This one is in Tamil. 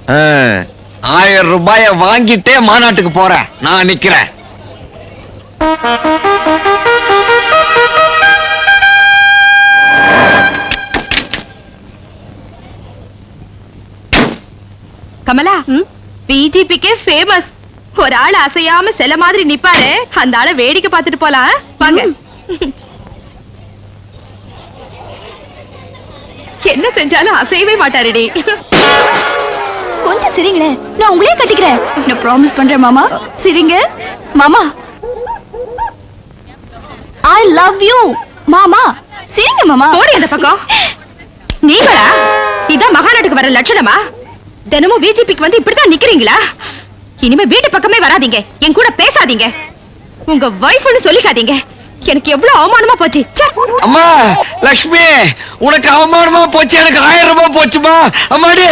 1000 ரூபாய வாங்கிட்டே மாநாட்டுக்கு போறேன். நான் நிக்கிறேன். கமலா, பிஜேபிக்கே ஃபேமஸ். ஒரு ஆள் அசையாம சில மாதிரி நிப்பாரு. அந்த ஆளை வேடிக்கை பார்த்துட்டு போலாம். வாங்க. என்ன செஞ்சாலும் அசையவே மாட்டாருடி. கொஞ்சம் சிரிங்களேன், நான் உங்களே கட்டிக்கிறேன். நான் ப்ராமிஸ் பண்றேன் மாமா. சிரிங்க மாமா. ஐ லவ் யூ மாமா. சிரிங்க மாமா. போடி அந்த பக்கம். நீங்களா இதான் மகாநாட்டுக்கு வர லட்சணமா? தினமும் பிஜேபிக்கு வந்து இப்படிதான் நிக்கிறீங்களா? இனிமே வீட்டு பக்கமே வராதீங்க, என் கூட பேசாதீங்க, உங்க வைஃப்னு சொல்லிக்காதீங்க. எனக்கு எவ்வளவு அவமானமா போச்சு. அம்மா லட்சுமி, உனக்கு அவமானமா போச்சு, எனக்கு 1000 ரூபாய் போச்சுமா. அம்மாடி.